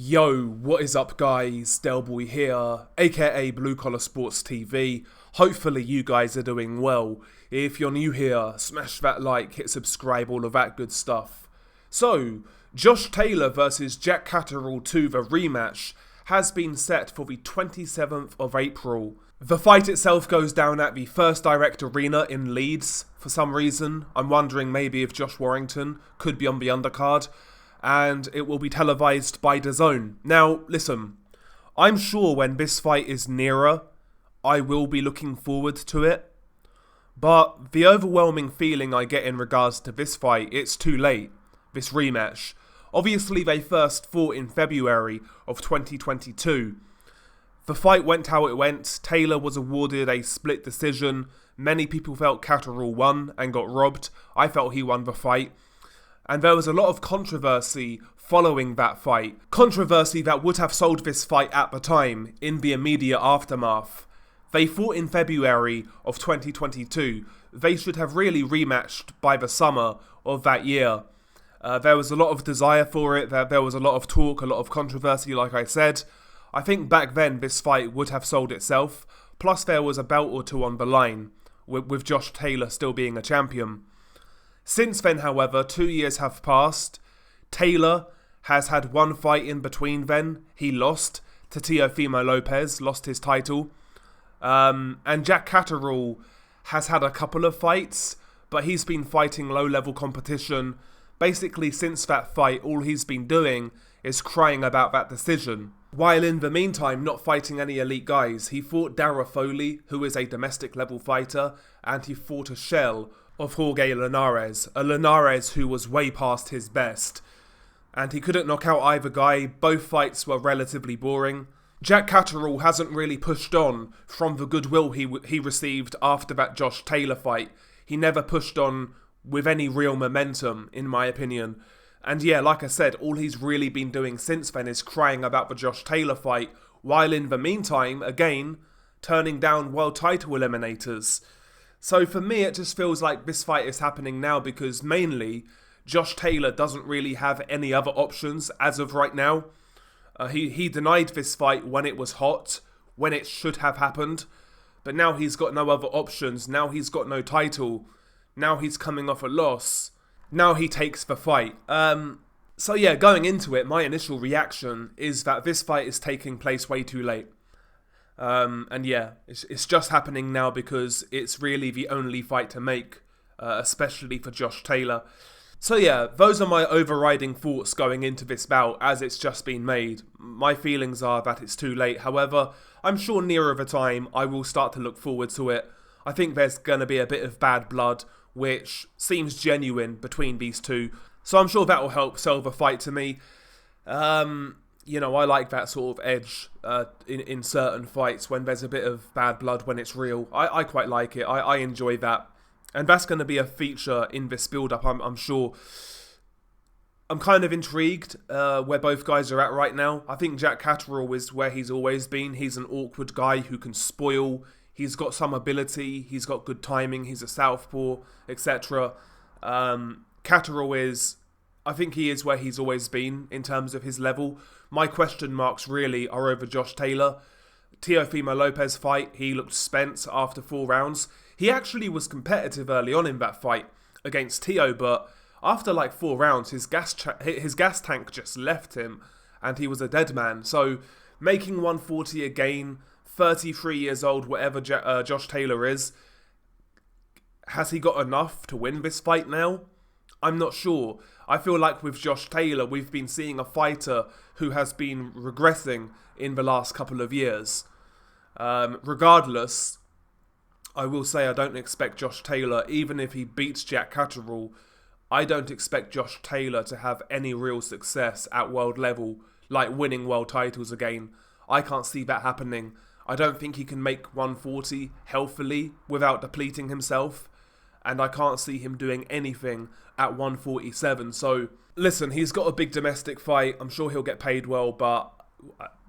Yo, what is up guys, Delboy here, aka Blue Collar Sports TV. Hopefully you guys are doing well. If you're new here, smash that like, hit subscribe, all of that good stuff. So, Josh Taylor versus Jack Catterall 2, the rematch, has been set for the 27th of April. The fight itself goes down at the First Direct Arena in Leeds for some reason. I'm wondering maybe if Josh Warrington could be on the undercard. And it will be televised by DAZN. Now, listen, I'm sure when this fight is nearer, I will be looking forward to it. But the overwhelming feeling I get in regards to this fight, it's too late, this rematch. Obviously, they first fought in February of 2022. The fight went how it went. Taylor was awarded a split decision. Many people felt Catterall won and got robbed. I felt he won the fight. And there was a lot of controversy following that fight. Controversy that would have sold this fight at the time, in the immediate aftermath. They fought in February of 2022. They should have really rematched by the summer of that year. There was a lot of desire for it. There was a lot of talk, a lot of controversy, like I said. I think back then this fight would have sold itself. Plus there was a belt or two on the line, with Josh Taylor still being a champion. Since then, however, 2 years have passed. Taylor has had one fight in between then. He lost to Teofimo Lopez, lost his title. And Jack Catterall has had a couple of fights, but he's been fighting low-level competition. Basically, since that fight, all he's been doing is crying about that decision. While in the meantime, not fighting any elite guys. He fought Dara Foley, who is a domestic-level fighter, and he fought a shell of Jorge Linares, a Linares who was way past his best. And he couldn't knock out either guy. Both fights were relatively boring. Jack Catterall hasn't really pushed on from the goodwill he received after that Josh Taylor fight. He never pushed on with any real momentum, in my opinion. And yeah, like I said, all he's really been doing since then is crying about the Josh Taylor fight, while in the meantime, again, turning down world title eliminators. So for me, it just feels like this fight is happening now because mainly Josh Taylor doesn't really have any other options as of right now. He denied this fight when it was hot, when it should have happened. But now he's got no other options. Now he's got no title. Now he's coming off a loss. Now he takes the fight. So yeah, going into it, my initial reaction is that this fight is taking place way too late. And yeah, it's just happening now because it's really the only fight to make, especially for Josh Taylor. So yeah, those are my overriding thoughts going into this bout as it's just been made. My feelings are that it's too late. However, I'm sure nearer the time I will start to look forward to it. I think there's going to be a bit of bad blood, which seems genuine between these two. So I'm sure that will help sell the fight to me. You know, I like that sort of edge in certain fights when there's a bit of bad blood when it's real. I quite like it. I enjoy that. And that's going to be a feature in this build-up, I'm sure. I'm kind of intrigued where both guys are at right now. I think Jack Catterall is where he's always been. He's an awkward guy who can spoil. He's got some ability. He's got good timing. He's a southpaw, etc. Catterall is... I think he is where he's always been in terms of his level. My question marks really are over Josh Taylor. Teofimo Lopez fight, he looked spent after 4 rounds. He actually was competitive early on in that fight against Teo, but after like 4 rounds, his gas tank just left him and he was a dead man. So making 140 again, 33 years old, whatever Josh Taylor is, has he got enough to win this fight now? I'm not sure. I feel like with Josh Taylor, we've been seeing a fighter who has been regressing in the last couple of years. Regardless, I will say I don't expect Josh Taylor, even if he beats Jack Catterall, I don't expect Josh Taylor to have any real success at world level, like winning world titles again. I can't see that happening. I don't think he can make 140 healthily without depleting himself. And I can't see him doing anything at 147. So, listen, he's got a big domestic fight. I'm sure he'll get paid well, but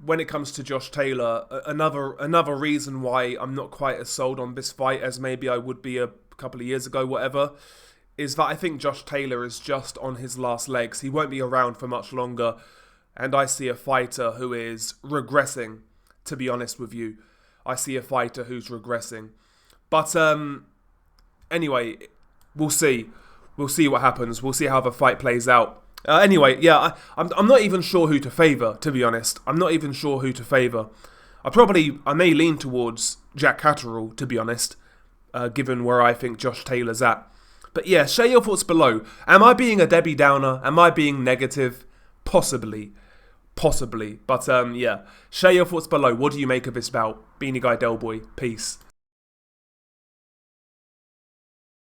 when it comes to Josh Taylor, another reason why I'm not quite as sold on this fight as maybe I would be a couple of years ago, whatever, is that I think Josh Taylor is just on his last legs. He won't be around for much longer. and I see a fighter who is regressing, to be honest with you. I see a fighter who's regressing. But anyway, we'll see. We'll see what happens. We'll see how the fight plays out. Anyway, yeah, I'm not even sure who to favour, to be honest. I'm not even sure who to favour. I may lean towards Jack Catterall, to be honest, given where I think Josh Taylor's at. But yeah, share your thoughts below. Am I being a Debbie Downer? Am I being negative? Possibly. But yeah, share your thoughts below. What do you make of this bout? Beanie Guy Del Boy. Peace.